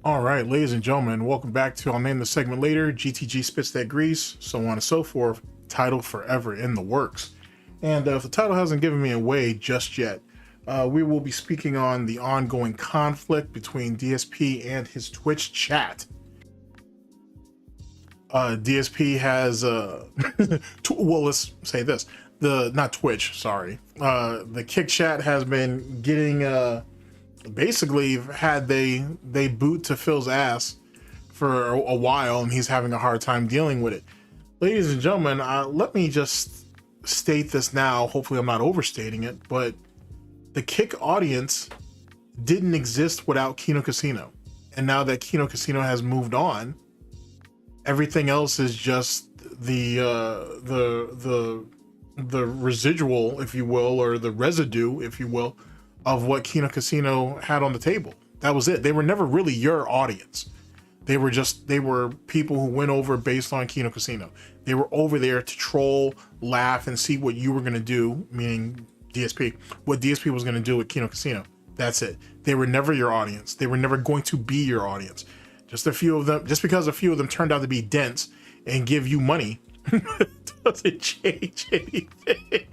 All right, ladies and gentlemen, welcome back to, I'll name the segment later, GTG Spits That Grease, so on and so forth, title forever in the works. And if the title hasn't given me away just yet, we will be speaking on the ongoing conflict between DSP and his Twitch chat. DSP has, well, let's say this, not Twitch, sorry. The Kick chat has been getting, basically had they boot to Phil's ass for a while, and he's having a hard time dealing with it. Ladies and gentlemen, let me just state this now. Hopefully I'm not overstating it, but the Kick audience didn't exist without Kino Casino. And now that Kino Casino has moved on, everything else is just the residual, if you will, or the residue, if you will, of what Kino Casino had on the table. That was it. They were never really your audience. They were people who went over based on Kino Casino. They were over there to troll, laugh, and see what you were going to do, meaning DSP, what DSP was going to do with Kino Casino. That's it. They were never your audience. They were never going to be your audience. Just a few of them, just because a few of them turned out to be dense and give you money doesn't change anything.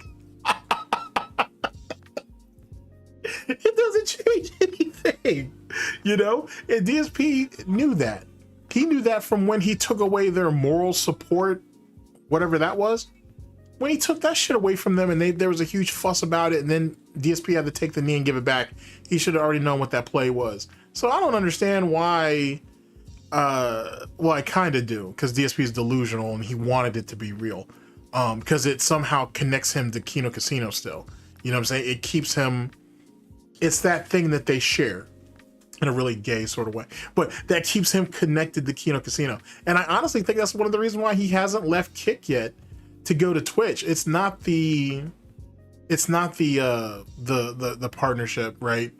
It doesn't change anything, you know? And DSP knew that. He knew that from when he took away their moral support, whatever that was. When he took that shit away from them and there was a huge fuss about it, and then DSP had to take the knee and give it back, he should have already known what that play was. So I don't understand why, well, I kind of do, because DSP is delusional and he wanted it to be real, because it somehow connects him to Kino Casino still. You know what I'm saying? It keeps him... It's that thing that they share in a really gay sort of way, but that keeps him connected to Kino Casino. And I honestly think that's one of the reasons why he hasn't left Kick yet to go to Twitch. It's not the partnership, right?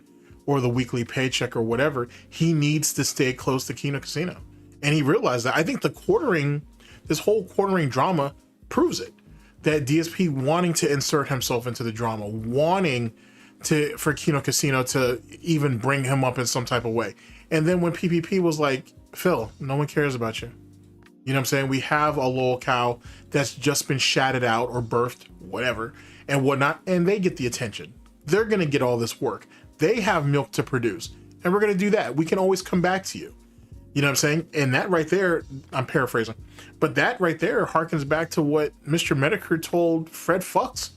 Or the weekly paycheck or whatever. He needs to stay close to Kino Casino. And he realized that. I think this whole quartering drama proves it. That DSP wanting to insert himself into the drama, wanting for Kino Casino to even bring him up in some type of way. And then when PPP was like, Phil, no one cares about you. You know what I'm saying? We have a lol cow that's just been shatted out or birthed, whatever, and whatnot, and they get the attention. They're going to get all this work. They have milk to produce, and we're going to do that. We can always come back to you. You know what I'm saying? And that right there, I'm paraphrasing, but that right there harkens back to what Mr. Medicare told Fred Fucks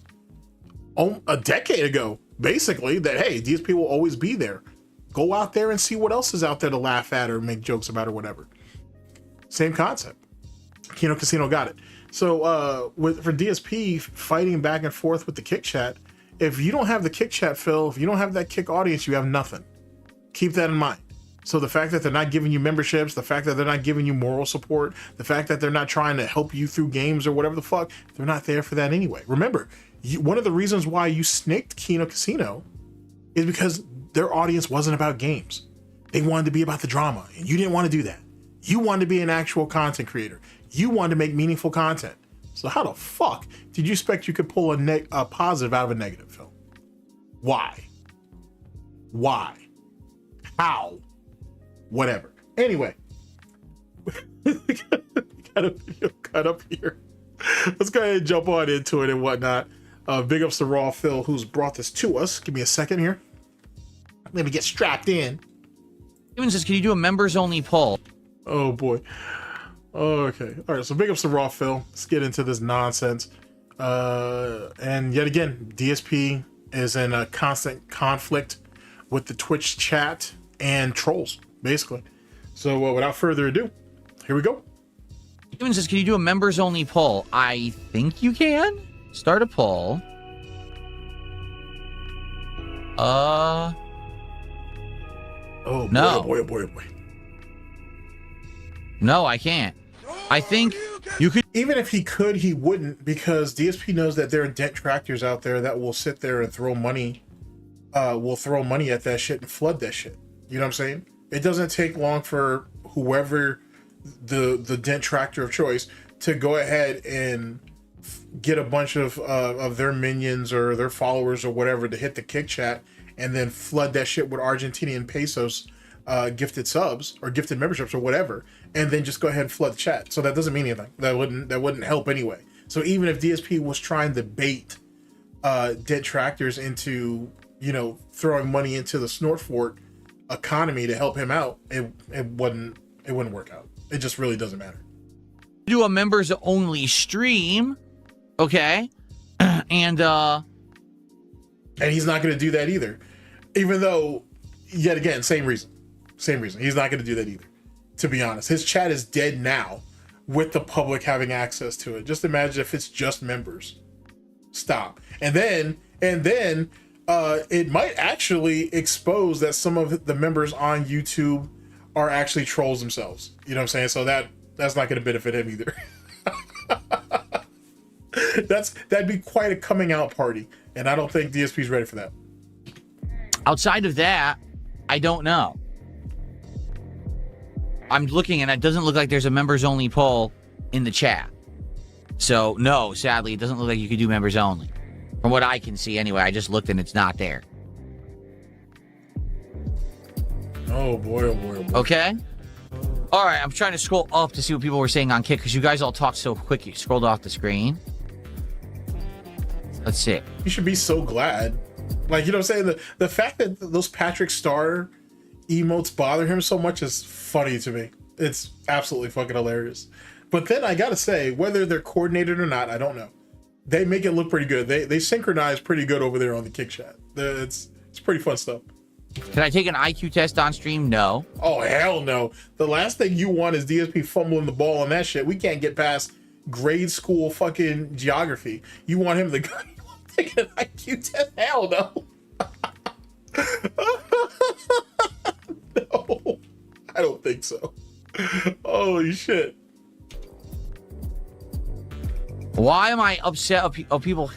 a decade ago. Basically, that, hey, DSP will always be there. Go out there and see what else is out there to laugh at or make jokes about or whatever. Same concept. Kino Casino got it. So for DSP fighting back and forth with the Kick chat, if you don't have the Kick chat, Phil, if you don't have that Kick audience, you have nothing. Keep that in mind. So the fact that they're not giving you memberships, the fact that they're not giving you moral support, the fact that they're not trying to help you through games or whatever the fuck, they're not there for that anyway. Remember, one of the reasons why you snaked Kino Casino is because their audience wasn't about games. They wanted to be about the drama, and you didn't want to do that. You wanted to be an actual content creator. You wanted to make meaningful content. So how the fuck did you expect you could pull a positive out of a negative, Phil? Why? How? Whatever. Anyway, we got a video cut up here. Let's go ahead and jump on into it and whatnot. Big ups to Raw Phil, who's brought this to us. Give me a second here. Let me get strapped in. Steven says, can you do a members only poll? Oh boy. Okay. All right. So big ups to Raw Phil. Let's get into this nonsense. And yet again, DSP is in a constant conflict with the Twitch chat and trolls, basically. So without further ado, here we go. Steven says, can you do a members only poll? I think you can. Start a poll. Oh boy, no. Oh boy, oh boy, oh boy. No, I can't. I think you could. Even if he could, he wouldn't, because DSP knows that there are dent tractors out there that will sit there and throw money, will throw money at that shit and flood that shit. You know what I'm saying? It doesn't take long for whoever the dent tractor of choice to go ahead and get a bunch of their minions or their followers or whatever to hit the Kick chat and then flood that shit with Argentinian pesos gifted subs or gifted memberships or whatever, and then just go ahead and flood the chat. So that doesn't mean anything. That wouldn't help anyway. So even if DSP was trying to bait detractors into, you know, throwing money into the Snort Fort economy to help him out, it wouldn't work out. It just really doesn't matter. Do a members only stream, okay, and he's not going to do that either, even though, yet again, same reason. He's not going to do that either. To be honest, his chat is dead now with the public having access to it. Just imagine if it's just members. Stop. And then it might actually expose that some of the members on YouTube are actually trolls themselves. You know what I'm saying? So that's not going to benefit him either. That'd be quite a coming out party, and I don't think DSP's ready for that. Outside of that, I don't know. I'm looking, and it doesn't look like there's a members only poll in the chat. So no, sadly, it doesn't look like you could do members only. From what I can see, anyway. I just looked and it's not there. Oh boy, oh boy, oh boy. Okay. All right, I'm trying to scroll up to see what people were saying on Kick, because you guys all talked so quick you scrolled off the screen. Let's see. You should be so glad. Like, you know what I'm saying? The fact that those Patrick Star emotes bother him so much is funny to me. It's absolutely fucking hilarious. But then I gotta say, whether they're coordinated or not, I don't know. They make it look pretty good. They synchronize pretty good over there on the Kick chat. It's pretty fun stuff. Can I take an IQ test on stream? No. Oh, hell no. The last thing you want is DSP fumbling the ball on that shit. We can't get past grade school fucking geography. You want him to take an IQ test? Hell no. No, I don't think so. Holy shit. Why am I upset of people?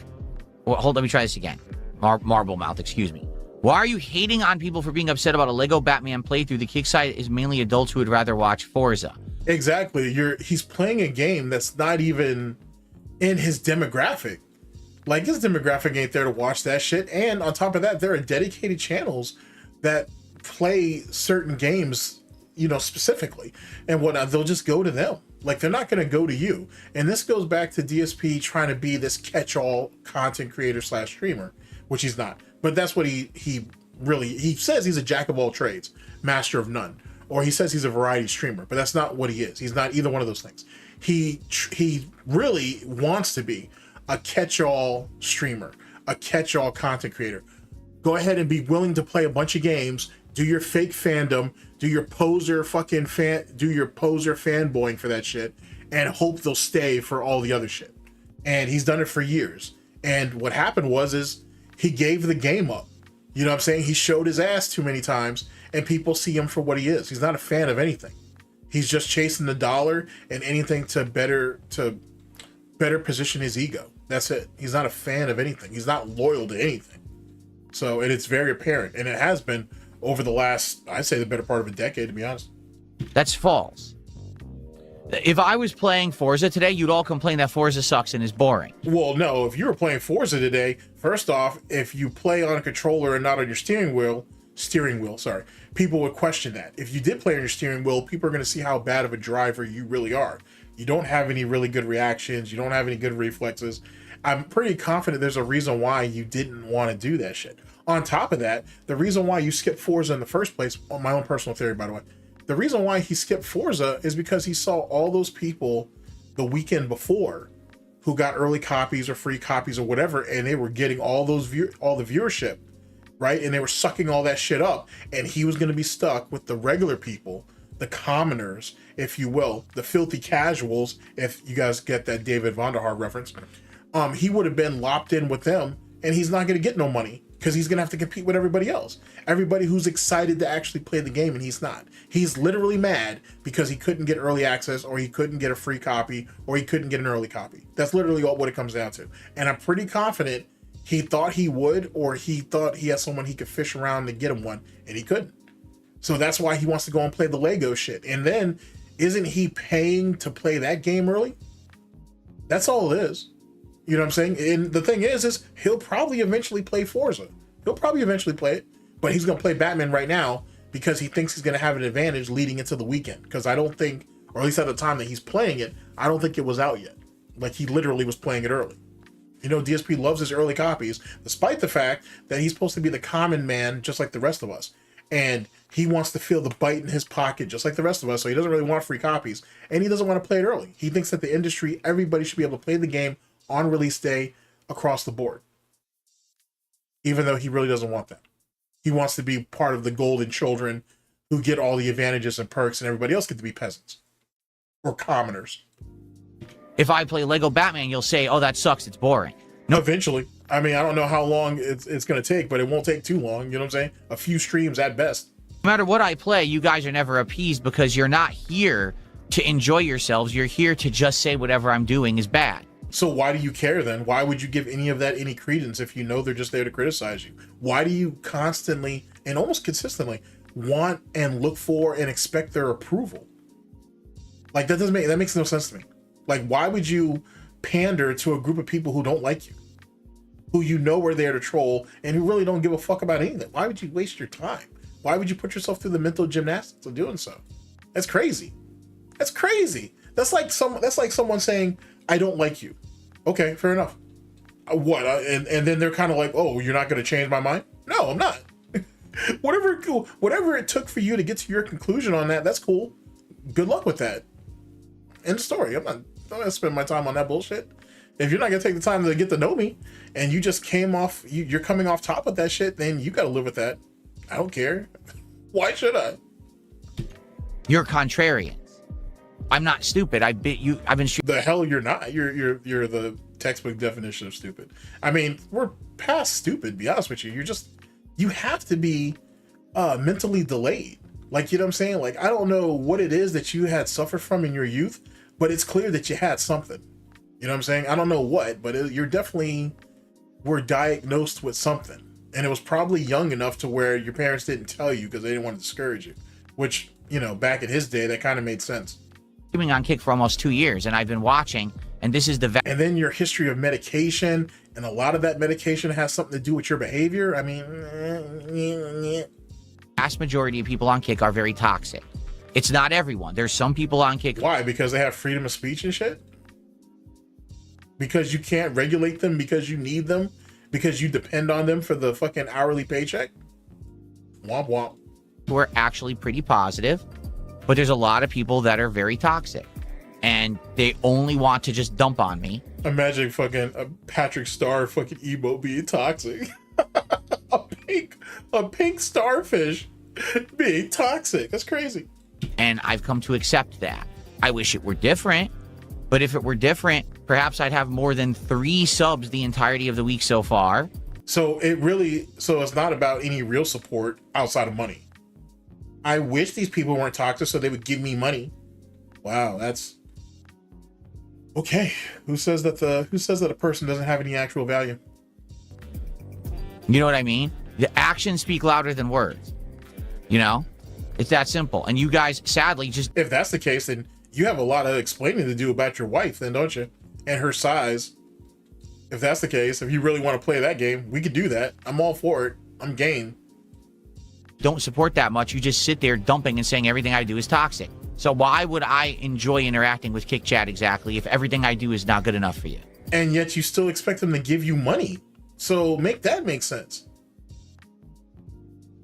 Well, hold on, let me try this again. Marble mouth, excuse me. Why are you hating on people for being upset about a Lego Batman playthrough? The Kick side is mainly adults who would rather watch Forza. Exactly. He's playing a game that's not even in his demographic. Like, his demographic ain't there to watch that shit. And on top of that, there are dedicated channels that play certain games, you know, specifically. And whatnot, they'll just go to them. Like, they're not going to go to you. And this goes back to DSP trying to be this catch-all content creator / streamer, which he's not. But that's what he says he's a jack of all trades, master of none. Or he says he's a variety streamer, but that's not what he is. He's not either one of those things. He really wants to be a catch-all streamer, a catch-all content creator. Go ahead and be willing to play a bunch of games, do your fake fandom, do your poser fanboying for that shit, and hope they'll stay for all the other shit. And he's done it for years. And what happened is he gave the game up. You know what I'm saying? He showed his ass too many times, and people see him for what he is. He's not a fan of anything. He's just chasing the dollar and anything to better position his ego. That's it. He's not a fan of anything. He's not loyal to anything. So, and it's very apparent, and it has been over the last, I'd say, the better part of a decade, to be honest. That's false. If I was playing Forza today, you'd all complain that Forza sucks and is boring. Well, no, if you were playing Forza today, first off, if you play on a controller and not on your steering wheel, people would question that. If you did play on your steering wheel, people are going to see how bad of a driver you really are. You don't have any really good reactions. You don't have any good reflexes. I'm pretty confident there's a reason why you didn't want to do that shit. On top of that, the reason why you skipped Forza in the first place, on my own personal theory, by the way, the reason why he skipped Forza is because he saw all those people the weekend before who got early copies or free copies or whatever, and they were getting all the viewership, right? And they were sucking all that shit up, and he was going to be stuck with the regular people, the commoners, if you will, the filthy casuals, if you guys get that David Vonderhaar reference. He would have been lopped in with them, and he's not going to get no money because he's going to have to compete with everybody else. Everybody who's excited to actually play the game, and he's not. He's literally mad because he couldn't get early access, or he couldn't get a free copy, or he couldn't get an early copy. That's literally what it comes down to. And I'm pretty confident he thought he would, or he thought he had someone he could fish around to get him one, and he couldn't. So that's why he wants to go and play the Lego shit. And then, isn't he paying to play that game early? That's all it is. You know what I'm saying? And the thing is he'll probably eventually play Forza. He'll probably eventually play it, but he's going to play Batman right now because he thinks he's going to have an advantage leading into the weekend. Because I don't think, or at least at the time that he's playing it, I don't think it was out yet. Like, he literally was playing it early. You know, DSP loves his early copies, despite the fact that he's supposed to be the common man, just like the rest of us. And he wants to feel the bite in his pocket, just like the rest of us. So he doesn't really want free copies. And he doesn't want to play it early. He thinks that the industry, everybody should be able to play the game on release day across the board. Even though he really doesn't want that. He wants to be part of the golden children who get all the advantages and perks, and everybody else get to be peasants. Or commoners. If I play Lego Batman, you'll say, oh, that sucks, it's boring. No, eventually. I mean, I don't know how long it's going to take, but it won't take too long. You know what I'm saying? A few streams at best. no matter what I play, you guys are never appeased because you're not here to enjoy yourselves. You're here to just say whatever I'm doing is bad. So why do you care then? Why would you give any of that any credence if you know they're just there to criticize you? Why do you constantly and almost consistently want and look for and expect their approval? Like, that makes no sense to me. Like, why would you pander to a group of people who don't like you, who you know are there to troll and who really don't give a fuck about anything? Why would you waste your time? Why would you put yourself through the mental gymnastics of doing so? That's crazy. That's crazy. That's like someone saying, I don't like you. Okay, fair enough. What? And then they're kind of like, oh, you're not going to change my mind? No, I'm not. Whatever it took for you to get to your conclusion on that, that's cool. Good luck with that. End of story. I'm not going to spend my time on that bullshit. If you're not going to take the time to get to know me and you just you're coming off top of that shit, then you got to live with that. I don't care. Why should I? You're contrarians. I'm not stupid. I've been The hell you're not. You're the textbook definition of stupid. I mean, we're past stupid, to be honest with you. You have to be mentally delayed. Like, you know what I'm saying? Like, I don't know what it is that you had suffered from in your youth, but it's clear that you had something. You know what I'm saying? I don't know what, but you're definitely were diagnosed with something. And it was probably young enough to where your parents didn't tell you because they didn't want to discourage you. Which, you know, back in his day, that kind of made sense. on Kick for almost 2 years, and I've been watching, and this is the and then your history of medication, and a lot of that medication has something to do with your behavior. I mean, vast majority of people on Kick are very toxic. It's not everyone. There's some people on Kick. Why? Because they have freedom of speech and shit? Because you can't regulate them, because you need them, because you depend on them for the fucking hourly paycheck? Womp womp. We're actually pretty positive, but there's a lot of people that are very toxic, and they only want to just dump on me. Imagine fucking a Patrick Star fucking emote being toxic. a pink starfish being toxic. That's crazy. And I've come to accept that. I wish it were different, but if it were different, perhaps I'd have more than 3 subs the entirety of the week so far. So it's not about any real support outside of money. I wish these people weren't toxic so they would give me money. Wow, that's okay. Who says that a person doesn't have any actual value? You know what I mean? The actions speak louder than words. You know? It's that simple. And you guys, sadly, just... If that's the case, then you have a lot of explaining to do about your wife, then, don't you? And her size. If that's the case, if you really want to play that game, we could do that. I'm all for it. I'm game. Don't support that much. You just sit there dumping and saying everything I do is toxic. So why would I enjoy interacting with Kick Chat exactly if everything I do is not good enough for you? And yet you still expect them to give you money. So make that make sense.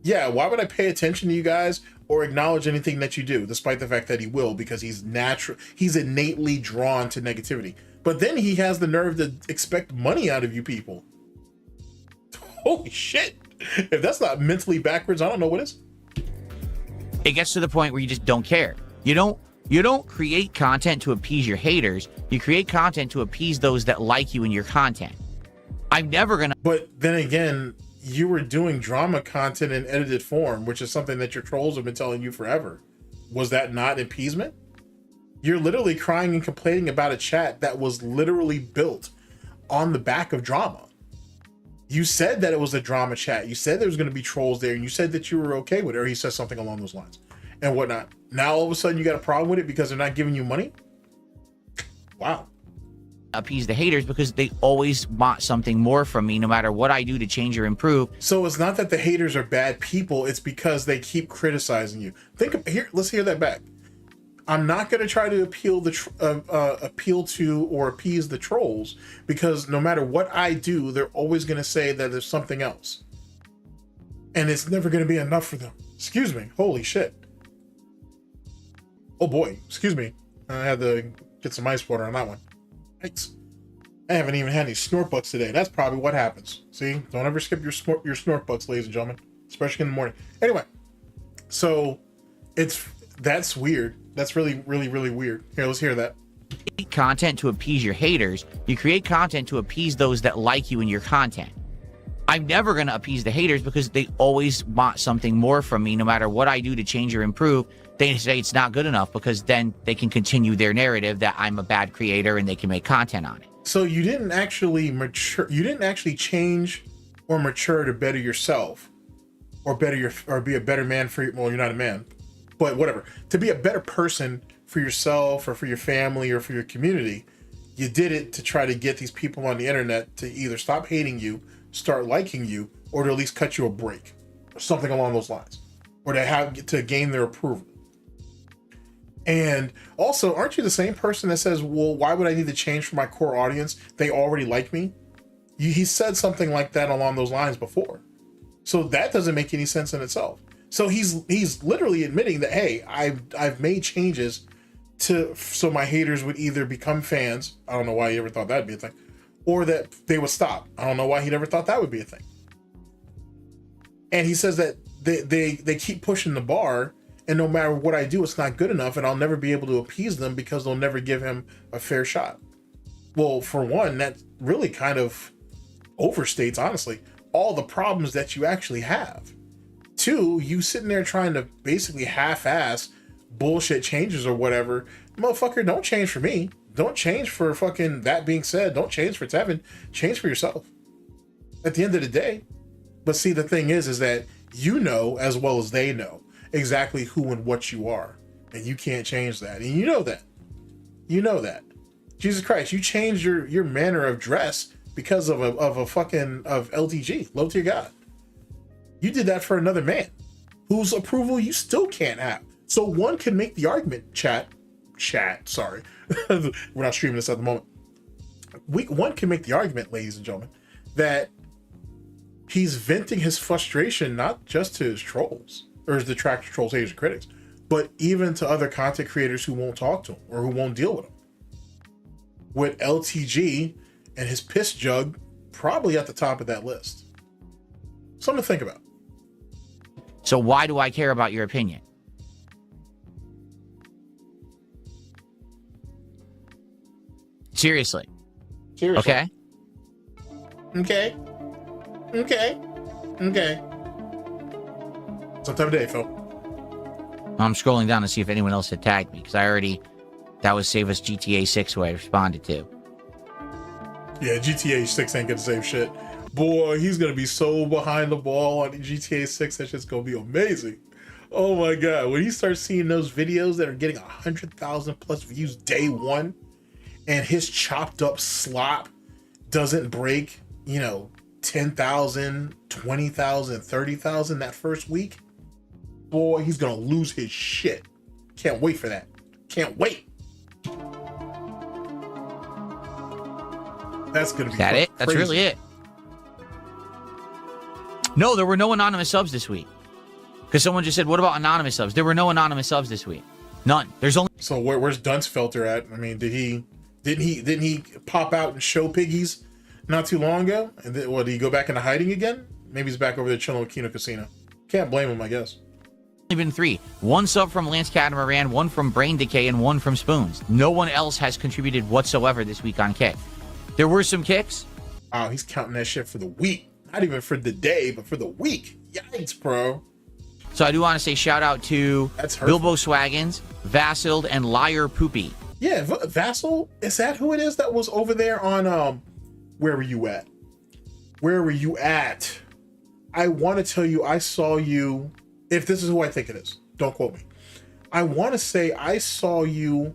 Yeah, why would I pay attention to you guys or acknowledge anything that you do, despite the fact that he will, because he's innately drawn to negativity. But then he has the nerve to expect money out of you people. Holy shit. If that's not mentally backwards, I don't know what is. It gets to the point where you just don't care. You don't create content to appease your haters. You create content to appease those that like you and your content. I'm never gonna... But then again, you were doing drama content in edited form, which is something that your trolls have been telling you forever. Was that not appeasement? You're literally crying and complaining about a chat that was literally built on the back of drama. You said that it was a drama chat. You said there was going to be trolls there, and you said that you were okay with it, or he said something along those lines and whatnot. Now all of a sudden you got a problem with it because they're not giving you money? Wow. appease the haters because they always want something more from me, no matter what I do to change or improve. So it's not that the haters are bad people. It's because they keep criticizing you. Here, let's hear that back. I'm not going to try to appeal to or appease the trolls, because no matter what I do, they're always going to say that there's something else. And it's never going to be enough for them. Excuse me. Holy shit. Oh boy. Excuse me. I had to get some ice water on that one. Thanks. I haven't even had any SnortBucks today. That's probably what happens. See? Don't ever skip your SnortBucks, ladies and gentlemen. Especially in the morning. Anyway. So, that's weird. That's really, really, really weird. Here, let's hear that. Content to appease your haters. You create content to appease those that like you and your content. I'm never going to appease the haters because they always want something more from me, no matter what I do to change or improve. They say it's not good enough because then they can continue their narrative that I'm a bad creator and they can make content on it. So you didn't actually mature. You didn't actually change or mature to better yourself, or be a better man for. Well, you're not a man, but whatever. To be a better person for yourself or for your family or for your community, you did it to try to get these people on the internet to either stop hating you, start liking you, or to at least cut you a break, or something along those lines, or to gain their approval. And also, aren't you the same person that says, well, why would I need to change for my core audience? They already like me. He said something like that along those lines before. So that doesn't make any sense in itself. So he's literally admitting that, hey, I've made changes so my haters would either become fans. I don't know why he ever thought that'd be a thing, or that they would stop. I don't know why he'd ever thought that would be a thing. And he says that they keep pushing the bar, and no matter what I do, it's not good enough, and I'll never be able to appease them because they'll never give him a fair shot. Well, for one, that really kind of overstates, honestly, all the problems that you actually have. Two, you sitting there trying to basically half-ass bullshit changes or whatever. Motherfucker, don't change for me. Don't change for fucking That Being Said. Don't change for Tevin. Change for yourself at the end of the day. But see, the thing is that you know as well as they know exactly who and what you are, and you can't change that. And you know that. You know that. Jesus Christ, you changed your manner of dress because of LTG, love to your God. You did that for another man whose approval you still can't have. So one can make the argument, chat, sorry. We're not streaming this at the moment. One can make the argument, ladies and gentlemen, that he's venting his frustration not just to his trolls, or his detractor trolls, haters, and critics, but even to other content creators who won't talk to him or who won't deal with him. With LTG and his piss jug probably at the top of that list. Something to think about. So why do I care about your opinion? Seriously. Okay? Okay. Sometime of day, Phil. I'm scrolling down to see if anyone else had tagged me, because that was Save Us GTA 6 who I responded to. Yeah, GTA 6 ain't gonna save shit. Boy, he's gonna be so behind the ball on GTA 6, that shit's gonna be amazing. Oh my god, when he starts seeing those videos that are getting 100,000 plus views day one, and his chopped up slop doesn't break, 10,000, 20,000, 30,000 that first week, boy, he's gonna lose his shit. Can't wait for that. Can't wait. That's gonna be Is that it? That's crazy. really it. No, there were no anonymous subs this week. Because someone just said, what about anonymous subs? There were no anonymous subs this week. None. There's only... So where's Dunsfelter at? I mean, didn't he pop out and show piggies not too long ago? And then, did he go back into hiding again? Maybe he's back over there chilling with Kino Casino. Can't blame him, I guess. been 3. 1 sub from Lance Catamaran, 1 from Brain Decay, and 1 from Spoons. No one else has contributed whatsoever this week on Kick. There were some kicks. Oh, he's counting that shit for the week. Not even for the day, but for the week. Yikes, bro. So I do want to say shout out to Bilbo Swaggins, Vassiled, and Liar Poopy. Yeah, Vassal, is that who it is that was over there on, where were you at? Where were you at? I want to tell you, I saw you, if this is who I think it is, don't quote me. I want to say I saw you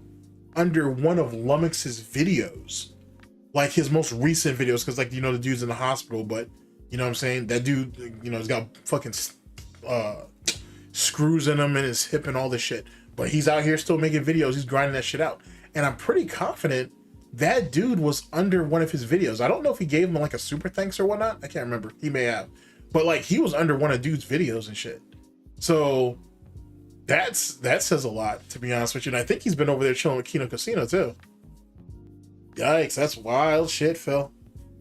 under one of Lummox's videos like his most recent videos, because like, you know, the dude's in the hospital, but you know what I'm saying, that dude, you know, he's got fucking screws in him and his hip and all this shit, but he's out here still making videos. He's grinding that shit out, and I'm pretty confident that dude was under one of his videos. I don't know if he gave him like a super thanks or whatnot. I can't remember. He may have, but like he was under one of dude's videos and shit. So that says a lot, to be honest with you. And I think he's been over there chilling with Kino Casino too. Yikes, that's wild shit, Phil.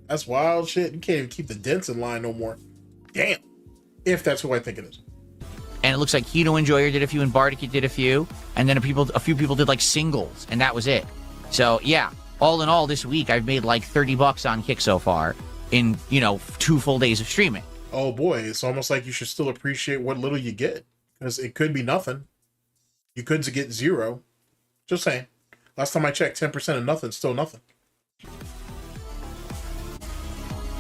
That's wild shit. You can't even keep the dents in line no more. Damn. If that's who I think it is. And it looks like Kino Enjoyer did a few, and Bardic did a few, and then a few people did like singles, and that was it. So yeah, all in all, this week I've made like $30 on Kick so far in, you know, 2 full days of streaming. Oh boy, it's almost like you should still appreciate what little you get, because it could be nothing. You could get 0. Just saying. Last time I checked, 10% of nothing, still nothing.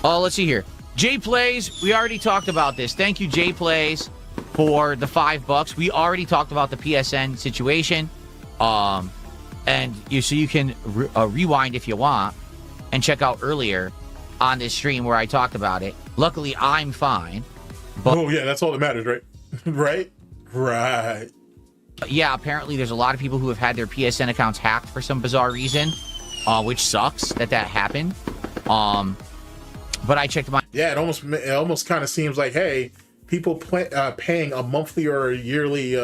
Oh, let's see here. Jay Plays, we already talked about this. Thank you, Jay Plays, for the $5. We already talked about the PSN situation. So you can rewind if you want and check out earlier on this stream where I talked about it. Luckily, I'm fine. But, oh, yeah, that's all that matters, right? Right. Yeah, apparently there's a lot of people who have had their PSN accounts hacked for some bizarre reason, which sucks that happened. But I checked my... Yeah, it almost kind of seems like, hey, people paying a monthly or a yearly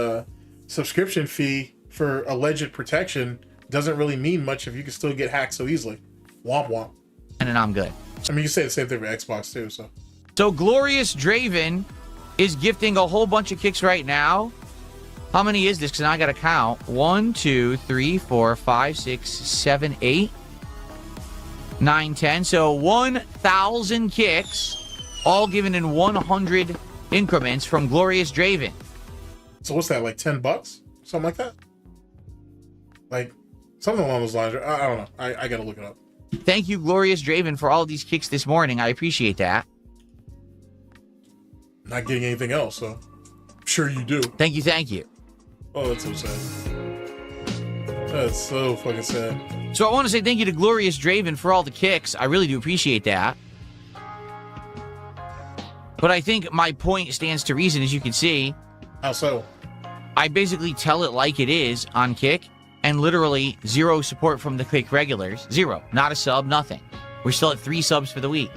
subscription fee for alleged protection doesn't really mean much if you can still get hacked so easily. Womp womp. And I'm good. I mean, you say the same thing for Xbox too, so. So Glorious Draven is gifting a whole bunch of kicks right now. How many is this? Because I got to count. 1, 2, 3, 4, 5, 6, 7, 8, 9, 10. So 1,000 kicks, all given in 100 increments from Glorious Draven. So what's that, like $10? Something like that? Like, something along those lines. I don't know. I got to look it up. Thank you, Glorious Draven, for all of these kicks this morning. I appreciate that. Not getting anything else, so I'm sure you do. Thank you, thank you. Oh, that's so sad. That's so fucking sad. So I want to say thank you to Glorious Draven for all the kicks. I really do appreciate that. But I think my point stands to reason, as you can see. How so? I basically tell it like it is on Kick, and literally 0 support from the Kick regulars. 0. Not a sub, nothing. We're still at 3 subs for the week.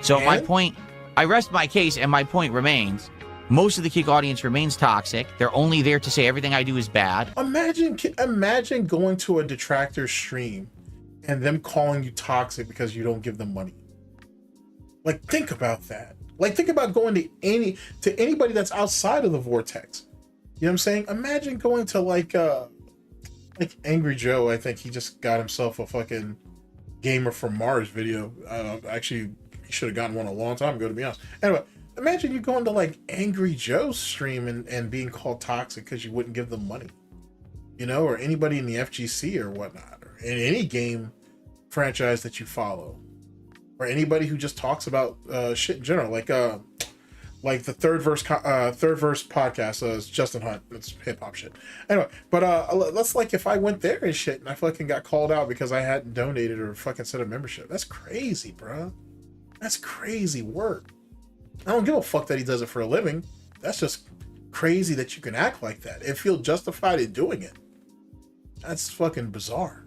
So my point, I rest my case, and my point remains. Most of the Kick audience remains toxic. They're only there to say everything I do is bad. Imagine going to a detractor stream and them calling you toxic because you don't give them money. Like, think about that. Like, think about going to anybody that's outside of the vortex. You know what I'm saying? Imagine going to like Angry Joe. I think he just got himself a fucking Gamer from Mars video. Actually, he should have gotten one a long time ago, to be honest. Anyway, imagine you going to like Angry Joe's stream and being called toxic because you wouldn't give them money. You know, or anybody in the FGC or whatnot, or in any game franchise that you follow, or anybody who just talks about shit in general, like the third verse podcast. It's Justin Hunt. It's hip hop shit. Anyway, but let's like if I went there and shit and I fucking got called out because I hadn't donated or fucking set a membership. That's crazy, bro. That's crazy work. I don't give a fuck that he does it for a living. That's just crazy that you can act like that and feel justified in doing it. That's fucking bizarre.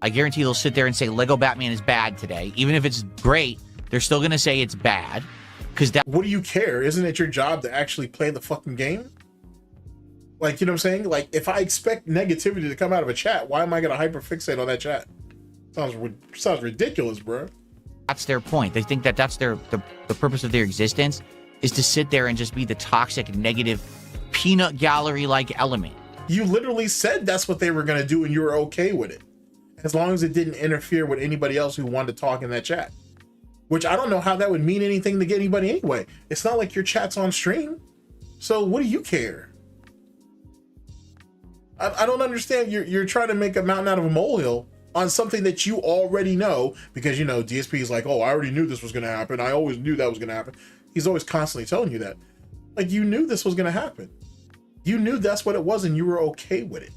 I guarantee they'll sit there and say Lego Batman is bad today. Even if it's great, they're still going to say it's bad. What do you care? Isn't it your job to actually play the fucking game? Like, you know what I'm saying? Like, if I expect negativity to come out of a chat, why am I going to hyperfixate on that chat? Sounds ridiculous, bro. That's their point. They think that that's the purpose of their existence is to sit there and just be the toxic, negative, peanut gallery-like element. You literally said that's what they were going to do and you were okay with it. As long as it didn't interfere with anybody else who wanted to talk in that chat. Which I don't know how that would mean anything to get anybody anyway. It's not like your chat's on stream. So what do you care? I don't understand. You're trying to make a mountain out of a molehill on something that you already know, because, you know, DSP is like, oh, I already knew this was going to happen. I always knew that was going to happen. He's always constantly telling you that. Like, you knew this was going to happen. You knew that's what it was and you were okay with it.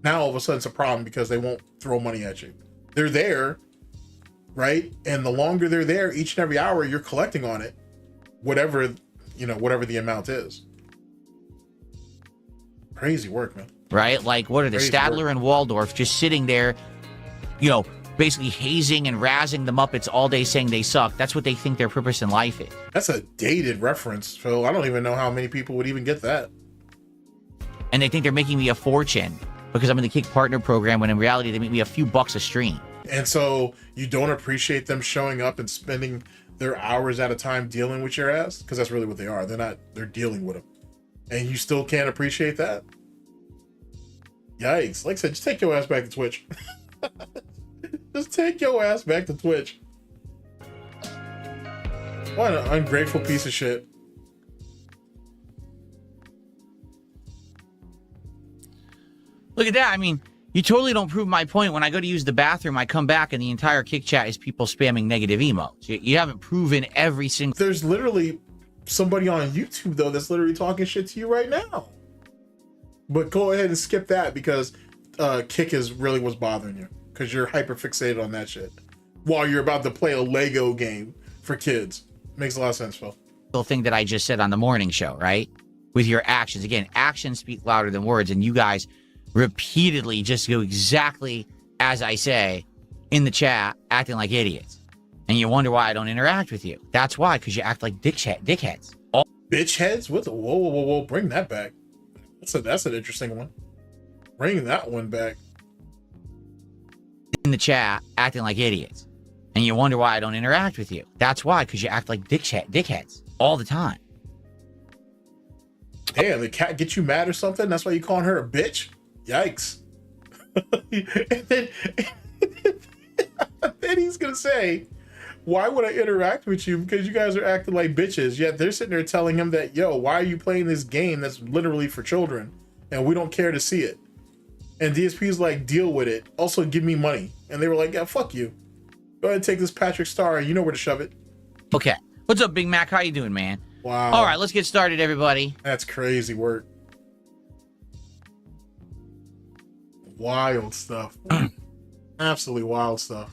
Now all of a sudden it's a problem because they won't throw money at you. They're there, right? And the longer they're there, each and every hour, you're collecting on it, whatever, you know, whatever the amount is. Crazy work, man. Right? Like, what are the Stadler and Waldorf just sitting there, you know, basically hazing and razzing the Muppets all day saying they suck? That's what they think their purpose in life is. That's a dated reference, Phil. I don't even know how many people would even get that. And they think they're making me a fortune because I'm in the Kick Partner program, when in reality, they make me a few bucks a stream. And so you don't appreciate them showing up and spending their hours at a time dealing with your ass? Because that's really what they are. They're dealing with them. And you still can't appreciate that? Yikes. Like I said, just take your ass back to Twitch. Just take your ass back to Twitch. What an ungrateful piece of shit. Look at that. I mean, you totally don't prove my point. When I go to use the bathroom, I come back and the entire Kick chat is people spamming negative emotes. You haven't proven every single... There's literally somebody on YouTube, though, that's literally talking shit to you right now. But go ahead and skip that, because Kick is really what's bothering you, because you're hyper fixated on that shit while you're about to play a Lego game for kids. Makes a lot of sense, Phil. Thing that I just said on the morning show, right? With your actions. Again, actions speak louder than words, and you guys repeatedly just go exactly as I say in the chat, acting like idiots. And you wonder why I don't interact with you. That's why, because you act like dickheads. Bitch heads? What the? Whoa. Bring that back. That's an interesting one. Bring that one back. In the chat, acting like idiots. And you wonder why I don't interact with you. That's why, because you act like dickheads all the time. Damn, the cat get you mad or something? That's why you calling her a bitch? Yikes. and then he's gonna say, why would I interact with you? Because you guys are acting like bitches. Yet they're sitting there telling him that, yo, why are you playing this game that's literally for children? And we don't care to see it. And DSP's like, deal with it. Also, give me money. And they were like, yeah, fuck you. Go ahead and take this Patrick Star. You know where to shove it. Okay. What's up, Big Mac? How you doing, man? Wow. All right, let's get started, everybody. That's crazy work. Wild stuff. Absolutely wild stuff.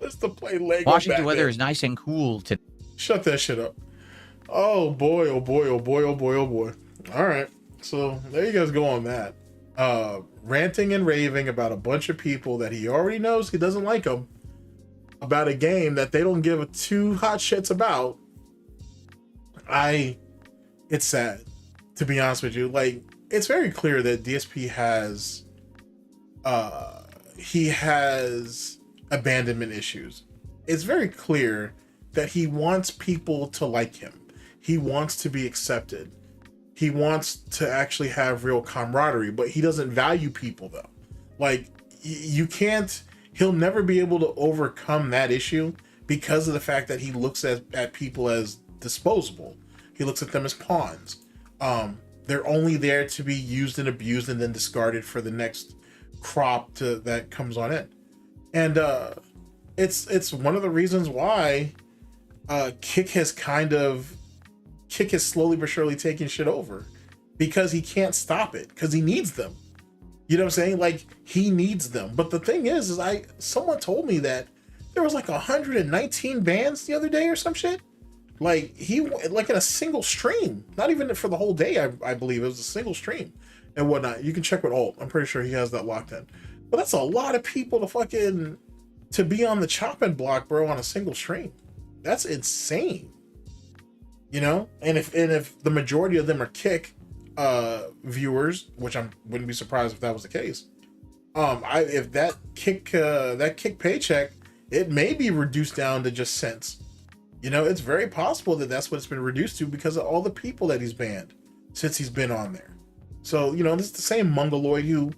It's to play Lego. Washington weather is nice and cool today. Shut that shit up. Oh boy, oh boy, oh boy, oh boy, oh boy. All right. So there you guys go on that. Ranting and raving about a bunch of people that he already knows he doesn't like them, about a game that they don't give a two hot shits about. It's sad, to be honest with you. Like, it's very clear that DSP has he has abandonment issues. It's very clear that he wants people to like him. He wants to be accepted. He wants to actually have real camaraderie, but he doesn't value people, though. Like, you can't, he'll never be able to overcome that issue because of the fact that he looks at people as disposable. He looks at them as pawns. They're only there to be used and abused and then discarded for the next crop that comes on in. And it's one of the reasons why Kick has slowly but surely taken shit over, because he can't stop it, because he needs them. You know what I'm saying? Like, he needs them. But the thing is someone told me that there was like 119 bans the other day or some shit. Like, like in a single stream, not even for the whole day. I believe it was a single stream and whatnot. You can check with Alt. I'm pretty sure he has that locked in. But that's a lot of people to be on the chopping block, bro, on a single stream. That's insane. You know, and if the majority of them are Kick viewers, which I wouldn't be surprised if that was the case. If that Kick paycheck, it may be reduced down to just cents. You know, it's very possible that that's what it's been reduced to because of all the people that he's banned since he's been on there. So, you know, this is the same Mongoloid who,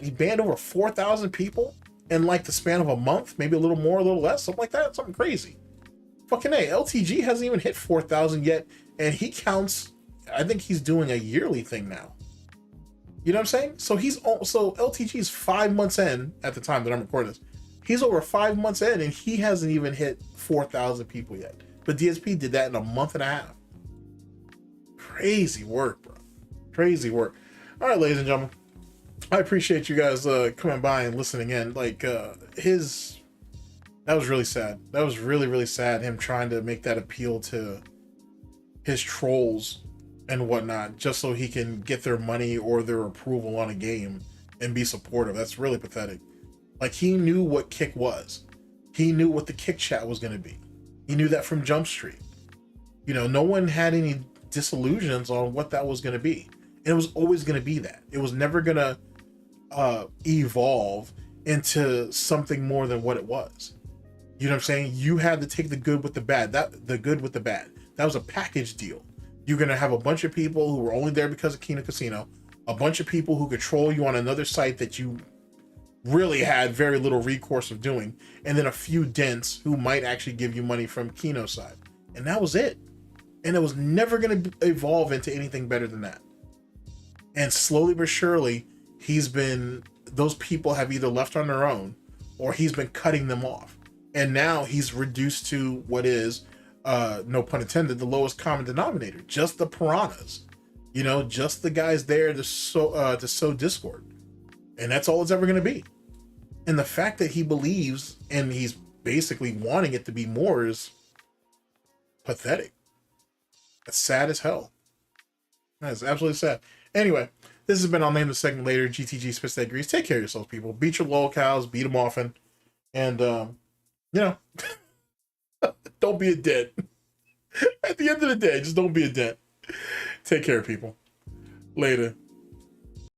he banned over 4,000 people in like the span of a month, maybe a little more, a little less, something like that, something crazy. Fucking A, LTG hasn't even hit 4,000 yet, and he counts, I think he's doing a yearly thing now. You know what I'm saying? So LTG is 5 months in at the time that I'm recording this. He's over 5 months in, and he hasn't even hit 4,000 people yet. But DSP did that in a month and a half. Crazy work, bro. Crazy work. All right, ladies and gentlemen. I appreciate you guys coming by and listening in. Like that was really sad. That was really, really sad, him trying to make that appeal to his trolls and whatnot, just so he can get their money or their approval on a game and be supportive. That's really pathetic. Like, he knew what Kick was. He knew what the Kick chat was going to be. He knew that from Jump Street. You know, no one had any disillusions on what that was going to be. And it was always going to be that. It was never going to evolve into something more than what it was. You know what I'm saying? You had to take the good with the bad. The good with the bad. That was a package deal. You're going to have a bunch of people who were only there because of Kino Casino, a bunch of people who control you on another site that you really had very little recourse of doing, and then a few dents who might actually give you money from Kino's side. And that was it. And it was never going to evolve into anything better than that. And slowly but surely, those people have either left on their own or he's been cutting them off. And now he's reduced to what is, no pun intended, the lowest common denominator. Just the piranhas. You know, just the guys there to sow discord. And that's all it's ever going to be. And the fact that he believes and he's basically wanting it to be more is pathetic. That's sad as hell. That's absolutely sad. Anyway, this has been, I'll name the segment later, GTG Spits That Grease. Take care of yourselves, people. Beat your lolcows, beat them often. And, you know, don't be a dent. At the end of the day, just don't be a dent. Take care, people. Later.